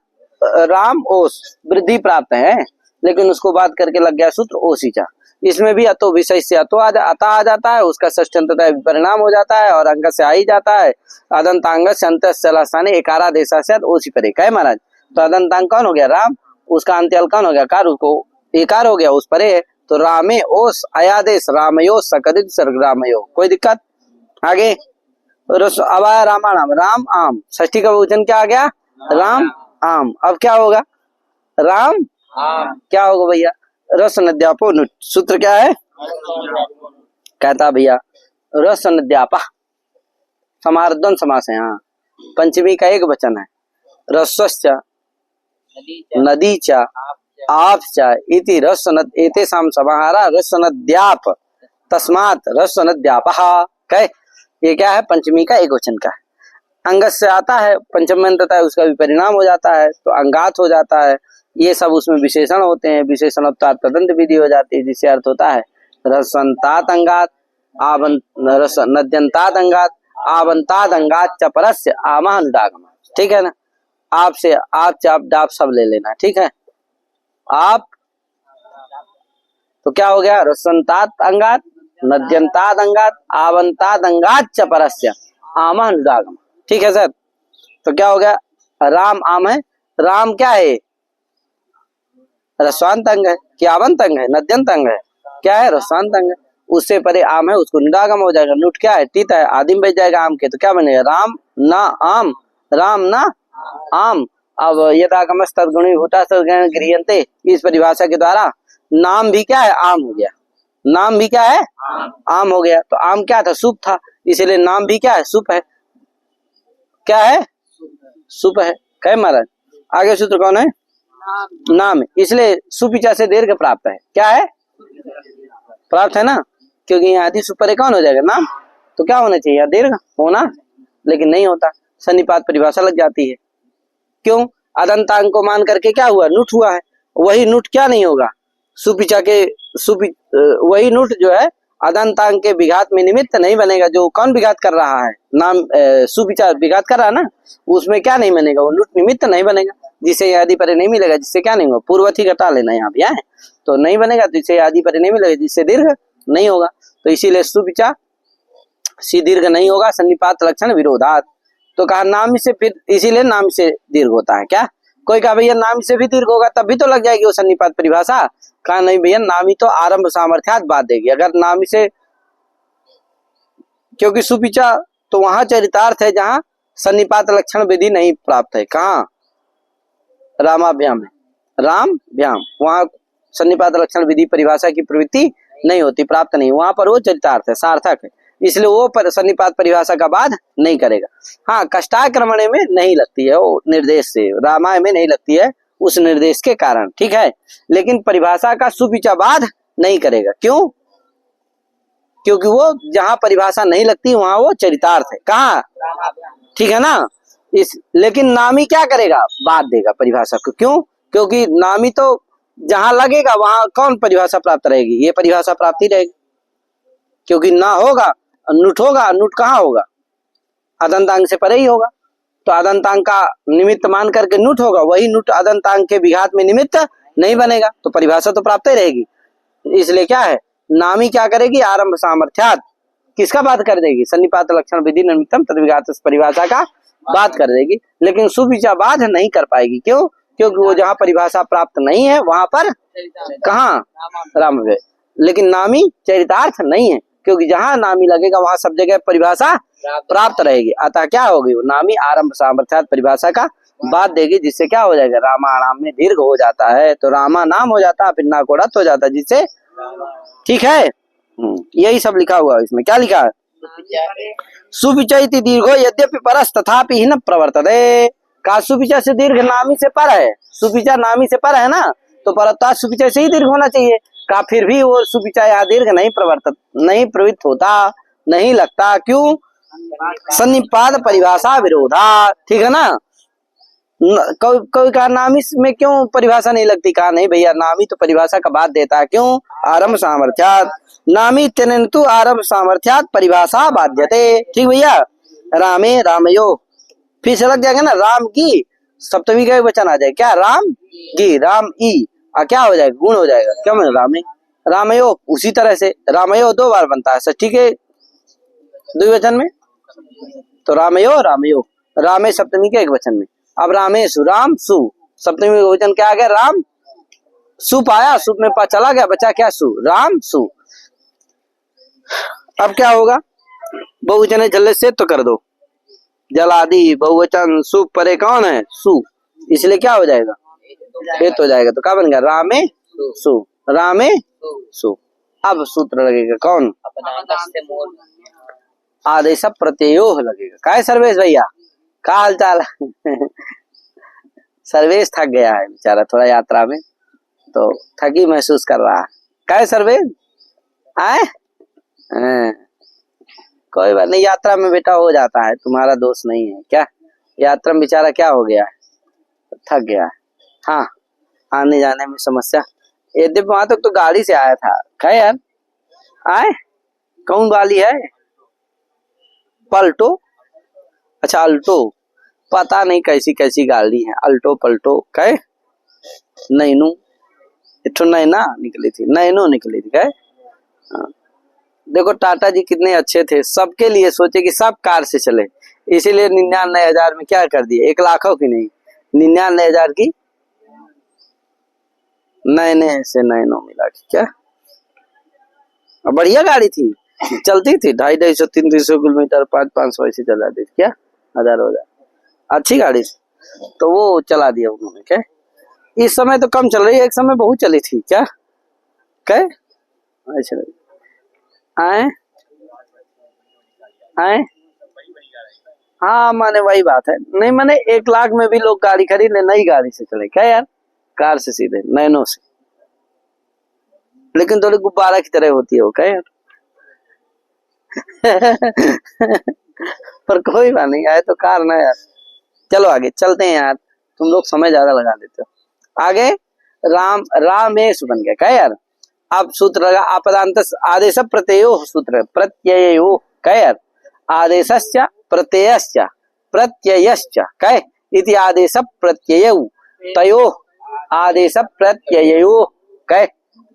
Speaker 1: राम ओस, वृद्धि प्राप्त है, लेकिन उसको बात करके लग गया सूत्र ओसीचा। इसमें भी अतो विषय से अतो अता आ जाता है, उसका षष्ठ्यंतः परिणाम हो जाता है और अंग से आ ही जाता है। अदंतांग से अंत चलास्थाने एकारा देशा से ओसी परे कहे महाराज। तो अदंतांग कौन हो गया? राम, उसका अंत्यल कौन हो गया? कार, उसको एकार हो गया, उस परे। तो रामे ओस अयादेश रामयो सकदित सर्ग रामयो, कोई दिक्कत? आगे अब आया रामाणाम, राम आम, षष्ठी का बहुवचन क्या आ गया? राम आम। अब क्या होगा? राम क्या होगा भैया? रस नद्यापो नुट। सूत्र क्या है? कहता भैया रस नद्यापा, समार्दन समास है। हाँ, पंचमी का एक वचन है। रस्वश्च नदी च आप च इति रस नद एतेषां समाहारा रस नद्याप तस्मात् रस नद्यापः। कहे ये क्या है? पंचमी का एक वचन का है, अंगत से आता है, पंचम में अंततः उसका भी परिणाम हो जाता है, तो अंगात हो जाता है। ये सब उसमें विशेषण होते हैं, विशेषणोत्तर तदंत विधि हो जाती है, जिससे अर्थ होता है रसंतात अंगात रस नद्यंतात अंगात आवंतात अंगात च परस्य आमानुडागम। ठीक है ना? आप से आप चाप डाप सब ले लेना। ठीक है, आप तो क्या हो गया? रसंतात अंगात नद्यंतात अंगात आवंतात अंगात च परस्य आमानुडागम। ठीक है सर, तो क्या हो गया? राम आम है, राम क्या है? रस्वांत अंग है कि आवंत अंग है? नद्यंत अंग है, क्या है? रस्वांत अंग है। उससे परे आम है, उसको निडागम हो जाएगा। नुट क्या है? टीत है, आदिम बच जाएगा आम के, तो क्या बनेगा? राम ना आम, राम ना आम। अब यदागम तद्गुणी होता गृह्यन्ते, इस परिभाषा के द्वारा नाम भी क्या है? आम हो गया। नाम भी क्या है? आम हो गया। तो आम क्या था? सुप था, इसीलिए नाम भी क्या है? सुप है। क्या है? सुप है। कहे महाराज आगे सूत्र कौन है? नाम, इसलिए सुपिचा से दीर्घ प्राप्त है। क्या है? प्राप्त है ना, क्योंकि यहाँ आदि सुपर कौन हो जाएगा? नाम। तो क्या होना चाहिए? दीर्घ होना, लेकिन नहीं होता, सन्निपात परिभाषा लग जाती है। क्यों? अदंतांग को मान करके क्या हुआ? नुट हुआ है। वही नुट क्या नहीं होगा? सुपिचा के वही नुट जो है अदंतांग के विघात में निमित्त नहीं बनेगा। जो कौन विघात कर रहा है? नाम सुपिचा विघात कर रहा है ना, उसमें क्या नहीं बनेगा? वो नुट निमित्त नहीं बनेगा, जिसे आदि परे नहीं मिलेगा, जिससे क्या नहीं होगा? पूर्वथी घटा लेना यहाँ भी है, तो नहीं बनेगा, तो इसे आदि परे नहीं मिलेगा, जिससे दीर्घ नहीं होगा। तो इसीलिए सुपिचा सी दीर्घ नहीं होगा, सन्निपात लक्षण विरोधात। तो कहा नाम से, फिर इसीलिए नाम से दीर्घ होता है। क्या कोई कहा भैया नाम से भी दीर्घ होगा, तब भी तो लग जाएगी वो सन्निपात परिभाषा? कहा नहीं भैया, नामी तो आरंभ सामर्थ्यात बात देगी। अगर नामी से, क्योंकि सुपिचा तो वहां चरितार्थ है जहां सन्निपात लक्षण विधि नहीं प्राप्त है। कहा? रामाभ्याम है, राम भ्याम, वहां सन्निपात लक्षण विधि परिभाषा की प्रवृत्ति नहीं होती, प्राप्त नहीं, वहां पर वो चरितार्थ है, सार्थक है, इसलिए वो सन्निपात परिभाषा का बाध नहीं करेगा। हाँ, कष्टाक्रमणे में नहीं लगती है वो निर्देश से, रामायण में नहीं लगती है उस निर्देश के कारण। ठीक है, लेकिन परिभाषा का सुपिचा बाध नहीं करेगा। क्यों? क्योंकि वो जहां परिभाषा नहीं लगती वहां वो चरितार्थ है। कहाँ? ठीक है ना? लेकिन नामी क्या करेगा? बात देगा परिभाषा को। क्यों? क्योंकि नामी तो जहां लगेगा वहां कौन परिभाषा प्राप्त रहेगी? ये परिभाषा प्राप्त ही रहेगी, क्योंकि ना होगा नुट होगा। नुट कहाँ होगा? अदंतांग से परे ही होगा, तो अदंतांग का निमित्त मान करके नुट होगा, वही नुट अदंतांग के विघात में निमित्त नहीं बनेगा, तो परिभाषा तो प्राप्त ही रहेगी। इसलिए क्या है? नामी क्या करेगी? आरंभ सामर्थ्यात किसका बात कर देगी? सन्निपात लक्षण विधि निमित्तम तद्विघात परिभाषा का बात कर देगी, लेकिन सुविचा बाध नहीं कर पाएगी। क्यों? क्योंकि वो जहाँ परिभाषा प्राप्त नहीं है वहां पर कहाँ राम है, लेकिन नामी चरितार्थ नहीं है, क्योंकि जहाँ नामी लगेगा वहां सब जगह परिभाषा प्राप्त रहेगी। अतः क्या होगी? वो नामी आरंभ सामर्थ्यात परिभाषा का बात देगी, जिससे क्या हो जाएगा? रामाणाम में दीर्घ हो जाता है तो रामा नाम हो जाता है, फिर ना को रथ हो जाता है, जिससे ठीक है। यही सब लिखा हुआ है इसमें। क्या लिखा है? सुपिचैति दीर्घो यद्यपि परस तथापि न प्रवर्तते। का सुपिचा से दीर्घ नामी से पर है, सुपिचा नामी से पर है ना, तो परत्ता सुपिचा से ही दीर्घ होना चाहिए। का फिर भी वो सुपिचा या दीर्घ नहीं प्रवृत्त होता, नहीं लगता। क्यों? सन्निपात परिभाषा विरोधा। ठीक है ना? कोई कहा नामी में क्यों परिभाषा नहीं लगती? कहा नहीं भैया, नामी तो परिभाषा का बात देता है। क्यों? आरंभ सामर्थ्यात नामी तेनन्तु आरंभ सामर्थ्यात परिभाषा बाध्यते। ठीक भैया? रामे रामयो, फिर से लग जाएगा ना, राम की सप्तमी का वचन आ जाएगा। क्या? राम की, राम ई, क्या हो जाएगा? गुण हो जाएगा। क्या मतलब? रामे रामयो। उसी तरह से रामयो 2 बार बनता है ठीक है, द्विवचन में, तो रामयो रामयो, रामे सप्तमी के एक वचन में। अब रामेशु, राम सु, सप्तमी का वचन क्या आ गया? राम सु पाया, सु में चला गया, बचा क्या? सु, राम सु। अब क्या होगा? बहुवचन है, जल्द से तो कर दो, जलादि बहुवचन सु परे कौन है? सु, इसलिए क्या हो जाएगा? ये तो जाएगा, तो क्या बन गया? रामे सु, रामे सु। अब सूत्र लगेगा कौन? आदेश प्रत्ययो लगेगा। काय सर्वेश भैया, क्या हाल चाल? सर्वेश थक गया है बेचारा थोड़ा यात्रा में, तो थकी महसूस कर रहा है। काय सर्वेश आए? कोई बात नहीं, यात्रा में बेटा हो जाता है, तुम्हारा दोष नहीं है। क्या यात्रा में बेचारा क्या हो गया है? थक गया है। हाँ, आने जाने में समस्या। यद्यपि वहां तक तो गाड़ी से आया था। क्या यार आए? कौन वाली है? पलटो? अच्छा अल्टो, पता नहीं कैसी कैसी गाड़ी है, अल्टो पलटो। कहे नैनू, इठो नैना निकली थी, नैनो निकली थी। कहे देखो टाटा जी कितने अच्छे थे, सबके लिए सोचे कि सब कार से चले, इसीलिए 99,000 में क्या कर दिए? 1 लाखों की नहीं, 99,000 की नैने से नैनो मिला के। क्या बढ़िया गाड़ी थी, चलती थी 250, 300 किलोमीटर, 500 ऐसे चला दी। क्या 1000 अच्छी गाड़ी थी, तो वो चला दिया उन्होंने। क्या इस समय तो कम चल रही है, एक समय बहुत चली थी। क्या क्या ऐसे आए आए? हाँ माने वही बात है, नहीं माने 1 लाख में भी लोग गाड़ी खरीद ले, नई गाड़ी से चले। क्या यार? कार से सीधे नैनो से, लेकिन थोड़ी गुब्बारा की तरह होती है वो। क्या यार? पर कोई बात नहीं, आए तो कार ना यार। चलो आगे चलते हैं यार, तुम लोग समय ज्यादा लगा देते हो। आगे राम रामेश बन गया। क्या यार? अब सूत्र लगा आपदांत आदेश प्रत्ययो सूत्र प्रत्ययो। क्या यार? आदेशस्य प्रत्ययस्य प्रत्ययश्च काय इति आदेश प्रत्ययौ तयो आदेश प्रत्यययो। काय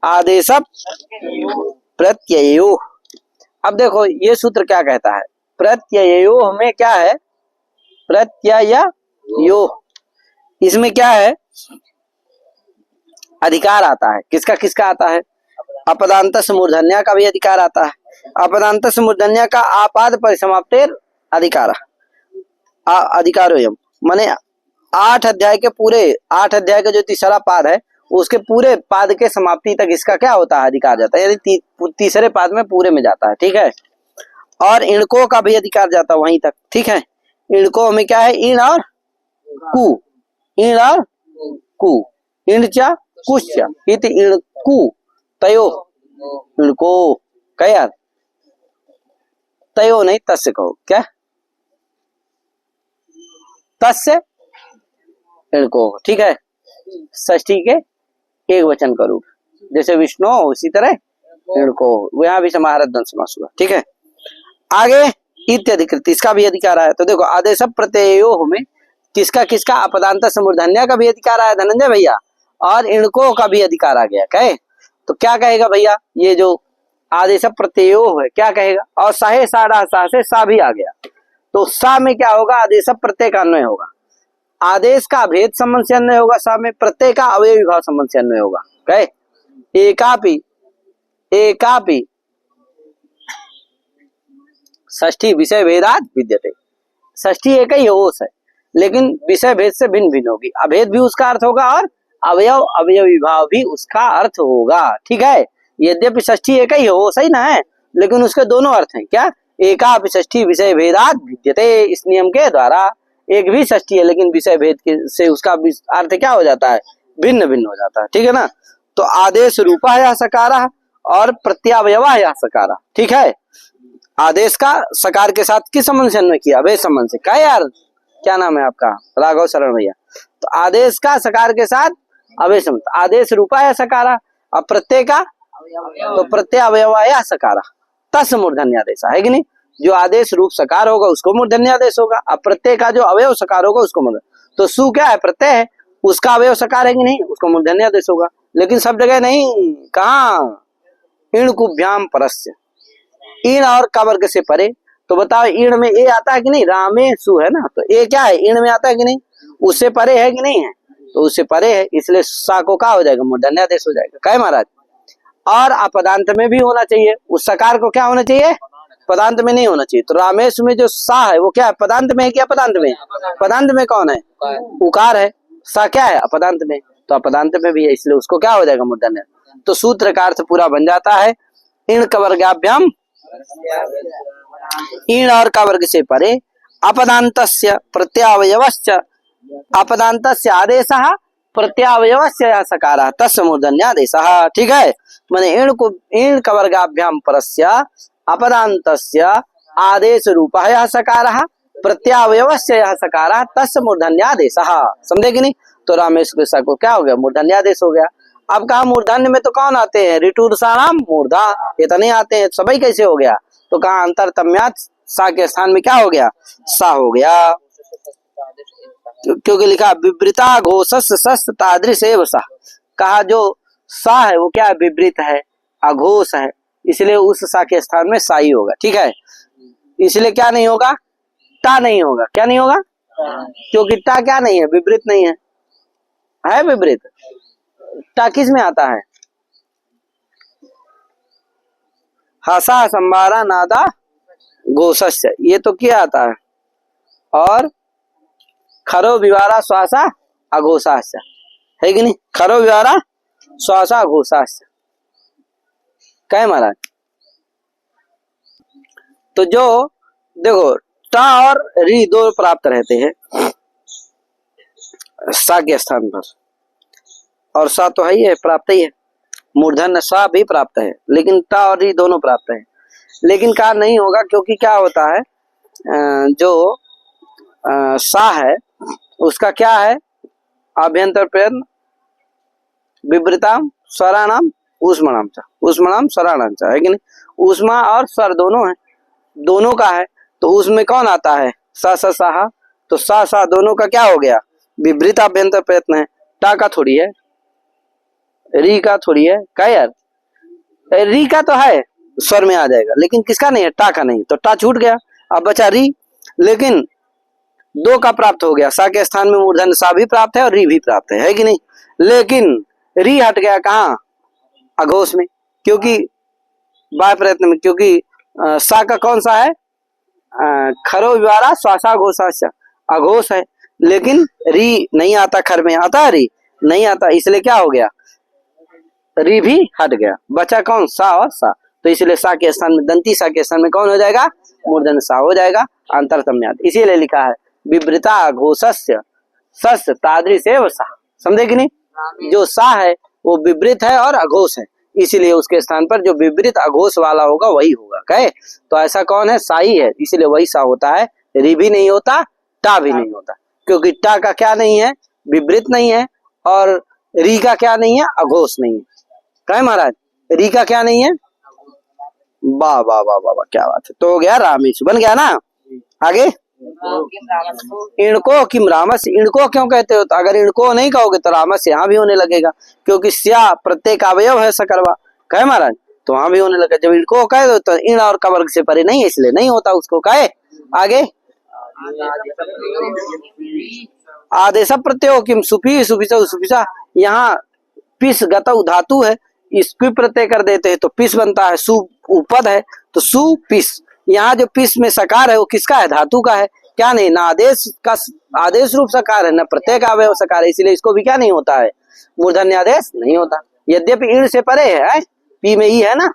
Speaker 1: आदेश प्रत्यययो। अब देखो ये सूत्र क्या कहता है? प्रत्यययो में क्या है? प्रत्ययो, इसमें क्या है? अधिकार आता है। किसका किसका आता है? अपदांत मूर्धन्य का भी अधिकार आता है। अपदांत मूर्धन्य का आपाद परिसमाप्तेर अधिकार अधिकारोयम, माने 8 अध्याय के पूरे 8 अध्याय का जो तीसरा पाद है उसके पूरे पाद के समाप्ति तक इसका क्या होता है? अधिकार जाता है, यानी तीसरे पाद में पूरे में जाता है। ठीक है, और इणको का भी अधिकार जाता है वहीं तक। ठीक है, इणको में क्या है? इन और कु, इन और कु, इणचा कुश्चा इति इणकु तयो इणको। क्या यार? तयो नहीं तस्य कहो। क्या तस्य इणको? ठीक है, षष्ठी के एक वचन का रूप, जैसे विष्णु उसी तरह इणको, यहाँ भी समाहार द्वंद समास हुआ। ठीक है, आगे इत्याधिकृत इसका भी अधिकार आया। तो देखो आदेश प्रत्ययो में किसका किसका? अपदांत मूर्धन्य का भी अधिकार आया धनंजय भैया, और इणको का भी अधिकार आ गया। कहे तो क्या कहेगा भैया? ये जो आदेश प्रत्ययो है, क्या कहेगा? और साहे साढ़ा सा से सा भी आ गया, तो सा में क्या होगा? आदेश प्रत्यय का अन्वय होगा। आदेश का भेद संबंध से अन्वय होगा, सा में प्रत्यय का अवयव विभाव संबंध से अन्वय होगा। कहे एकापि एकापि षष्ठी विषय भेदात विद्यते। षष्ठी एक ही होश है, लेकिन विषय भेद से भिन्न भिन्न होगी। अभेद भी उसका अर्थ होगा और अवयव अवयव विभाव भी उसका अर्थ होगा। ठीक है, यद्यपि षष्ठी एक ही हो, सही ना है, लेकिन उसके दोनों अर्थ हैं। क्या? एकापि षष्ठी विषय भेदात विद्यते, इस नियम के द्वारा एक भी षष्ठी है लेकिन विषय भेद के से उसका अर्थ क्या हो जाता है? भिन्न भिन्न हो जाता है। ठीक है ना? तो आदेश रूपा है सकारा और प्रत्यावयवा है सकारा। ठीक है, आदेश का सकार के साथ किस संबंध से अन्वय किया? अभेद संबंध से। क्या यार, क्या नाम है आपका? राघव शरण भैया। तो आदेश का सकार के साथ अभेद संबंध, आदेश रूपा है सकारा और प्रत्यय का तो प्रत्यय अवयवा या सकारा, तस् मूर्धन्य आदेश है कि नहीं? जो आदेश रूप सकार होगा उसको मूर्धन्य आदेश होगा, अब प्रत्यय का जो अवयव सकार होगा उसको मूर्धन्य। तो सु क्या है? प्रत्यय है, उसका अवयव सकार है कि नहीं? उसको मूर्धन्य आदेश होगा। लेकिन सब जगह नहीं, कहाँ? इणकुभ्याम परस्य, ईण और का वर्ग से परे। तो बताओ ईण में ए आता है कि नहीं? रामेशु है ना, तो ए क्या है? ईण में आता है कि नहीं? उससे परे है कि नहीं है? तो उससे परे है, इसलिए सा को क्या हो जाएगा? मूर्धन्य आदेश हो जाएगा। क्या महाराज? और अपदांत में भी होना चाहिए, उस सकार को क्या होना चाहिए? पदांत में नहीं होना चाहिए। तो रामेश में जो सा है वो क्या है? पदांत में है क्या अपदांत में? पदांत में कौन है? उकार है। सा क्या है? अपदांत में, तो अपदांत में भी है, इसलिए उसको क्या हो जाएगा? मूर्धन्य। तो सूत्र का अर्थ पूरा बन जाता है, ईण का वर्गाभ्याम, ईण और का वर्ग से परे, अपदान्तस्य प्रत्यावयवस्य, अपदान्तस्य आदेशः प्रत्यावयवस्य सकारः तस्य मूर्धन्य आदेशः। ठीक है, माने ईण का वर्गाभ्याम परस्य अपदान्तस्य आदेश रूपः यः सकारः प्रत्यावयवस्य यः सकारः तस्य मूर्धन्य आदेशः। समझे कि नहीं? तो रामेश के सा को क्या हो गया? मूर्धन्य आदेश हो गया। अब कहा मूर्धन्य में तो कौन आते हैं? ऋटुर्षाणाम मूर्धा, ये तो नहीं आते हैं। सभी कैसे हो गया? तो कहा अंतरतम्यात् सा के स्थान में क्या हो गया? सा हो गया, क्योंकि लिखा विवृता घोषस सस्त तादृश एव सा। कहा जो सा है वो क्या है? विवृत है, अघोष है, इसलिए उस सा के स्थान में सा ही होगा। ठीक है, इसलिए क्या नहीं होगा? टा नहीं होगा। क्या नहीं होगा? क्योंकि टा क्या नहीं है? विवृत नहीं है, है विवृत। टा किस में आता है? हसा संभारा नादा घोषस्य, ये तो क्या आता है? और खरो विवारा श्वासा अघोषास्य, है कि नहीं? खरो विवारा श्वासा अघोषास्य। क्या महाराज? तो जो देखो टा और री दो प्राप्त रहते हैं सा के स्थान पर, और सा तो है ही है, प्राप्त ही है। मूर्धन्य सा भी प्राप्त है, लेकिन टा और री दोनों प्राप्त है। लेकिन का नहीं होगा, क्योंकि क्या होता है? जो सा है उसका क्या है? अभ्यंतर प्रयत्न विवृताम स्वराणाम ऊष्मणाम च, ऊष्मणाम स्वराणाम च, है कि नहीं? ऊष्मा और स्वर दोनों है, दोनों का है। तो उसमें कौन आता है? सा सा साहा, तो सा सा दोनों का क्या हो गया? विवृत अभ्यंतर प्रयत्न है। टा का थोड़ी है, री का थोड़ी है। क्या यार? री का तो है, स्वर में आ जाएगा, लेकिन किसका नहीं है? टा का नहीं, तो टा छूट गया, अब बचा री। लेकिन दो का प्राप्त हो गया, सा के स्थान में मूर्धन्य सा भी प्राप्त है और री भी प्राप्त है कि नहीं? लेकिन री हट गया कहाँ? अघोष में, क्योंकि बाय प्रयत्न में, क्योंकि सा का कौन सा है? खरो विवारा श्वासा घोषास्य, अघोष है। लेकिन री नहीं आता, खर में आता है री नहीं आता, इसलिए क्या हो गया? री भी हट गया, बचा कौन? सा और सा। तो इसलिए सा के स्थान में, दंती सा के स्थान में कौन हो जाएगा? मूर्धन्य सा हो जाएगा, अंतरतम्यात्। इसीलिए लिखा है विवृता घोषस्य सस तादृश एव सा। समझे कि नहीं? जो सा है वो विवृत है और अघोष है, इसीलिए उसके स्थान पर जो विवृत अघोष वाला होगा वही होगा। कहे तो ऐसा कौन है? सा ही है, इसीलिए वही सा होता है। री भी नहीं होता, टा भी नहीं होता, क्योंकि टा का क्या नहीं है? विवृत नहीं है, और री का क्या नहीं है? अघोष नहीं है। कहे महाराज? री का क्या नहीं है? वाह वाह वाह वाह, क्या बात है। तो हो गया रामेश, बन गया ना। आगे इनको किम रामस, इनको क्यों कहते हो? तो अगर इनको नहीं कहोगे तो रामस यहाँ भी होने लगेगा, क्योंकि स्या प्रत्येक अवयव है सकरवा। कहे महाराज? तो वहां भी होने लगा। जब इनको कहे तो इन और क वर्ग से परे नहीं है, इसलिए नहीं होता। उसको कहे आगे आदेश प्रत्यय किम सुपी सुपिसा सुपिसा, यहाँ पिस गतौ धातु है, इसको प्रत्यय कर देते हैं तो पिस बनता है। सु उपद है तो सु पिस। यहाँ जो पिस में सकार है वो किसका है? धातु का है। क्या नहीं, ना आदेश का आदेश रूप सकार है, ना प्रत्यय का अवयव सकार है, इसलिए इसको भी क्या नहीं होता है? मूर्धन्य आदेश नहीं होता। यद्यपि ईण से परे है, पी में ई है ना,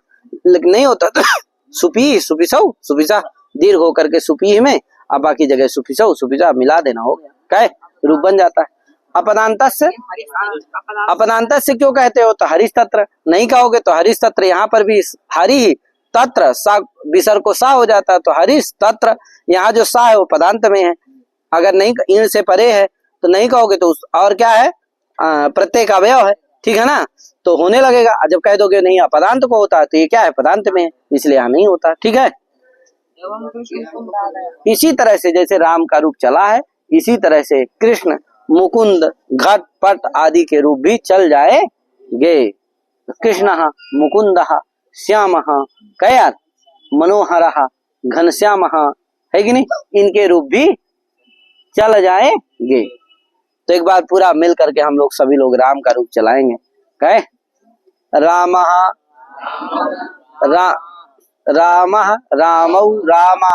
Speaker 1: लेकिन नहीं होता। तो सुपी सुपिसौ सुपिसा दीर्घ होकर के सुपी में, अब बाकी जगह सुपिसौ सुपिसा मिला देना, हो गया, कहे रूप बन जाता है। अपदांतस्य, अपदांतस्य क्यों कहते हो? तो हरीश तत्र नहीं कहोगे तो हरीश तत्र, यहाँ पर भी हरि तत्र सा विसर्ग को सा हो जाता है, तो हरीश तत्र, यहाँ जो सा है वो पदांत में है। अगर नहीं इन से परे है तो नहीं कहोगे तो और क्या है? प्रत्यय का अवयव है, ठीक है ना, तो होने लगेगा। जब कह दोगे नहीं अपदांत को होता है तो ये क्या है? पदांत में है, इसलिए यहाँ नहीं होता, ठीक है। इसी तरह से जैसे राम का रूप चला है, इसी तरह से कृष्ण, मुकुंद, घट, पट आदि के रूप भी चल जाएंगे। कृष्ण मुकुंद श्याम कयार मनोहर घनश्याम है कि नहीं, इनके रूप भी चल जाएंगे। तो एक बार पूरा मिल करके हम लोग सभी लोग राम का रूप चलाएंगे। कहे राम राम रामौ रामा,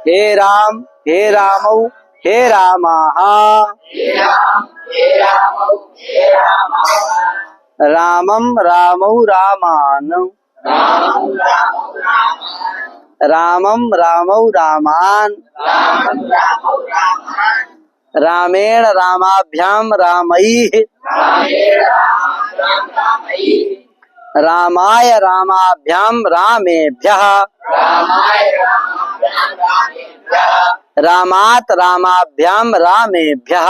Speaker 1: हे राम हे रामौ हे रामा, रामम रामौ रामान, रामम रामौ रामान, रामेण रामाभ्याम रामैः, रामाय रामाभ्याम रामेभ्यः, रामात रामाभ्याम रामेभ्यः।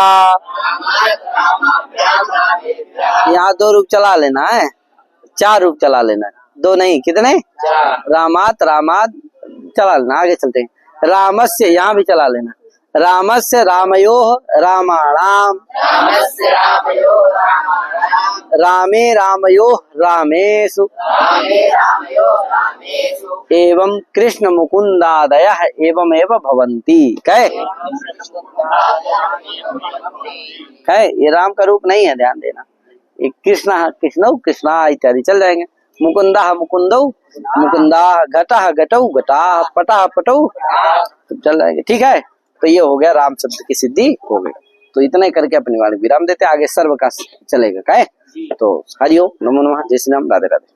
Speaker 1: यहाँ 2 रूप चला लेना है, 4 रूप चला लेना है, 2 नहीं, कितने? रामात रामात चला लेना। आगे चलते हैं। रामस्य, यहाँ भी चला लेना। रामस्य रामयोः रामाणाम, रामे रामयोः रामेषु, एवं कृष्ण मुकुंदादयः एवमेव भवन्ति। कहे ये राम का रूप नहीं है, ध्यान देना। कृष्ण कृष्णौ कृष्णा इत्यादि चल जाएंगे। मुकुंदा मुकुंदौ मुकुंदा, घटः घटौ घटा, पटः पटौ चल जाएंगे, ठीक है। तो ये हो गया राम शब्द की सिद्धि हो गई। तो इतना ही करके अपनी वाणी विराम देते, आगे सर्व का चलेगा। कहे तो हरिओम नमो नमः, जय श्री राम, राधे राधे।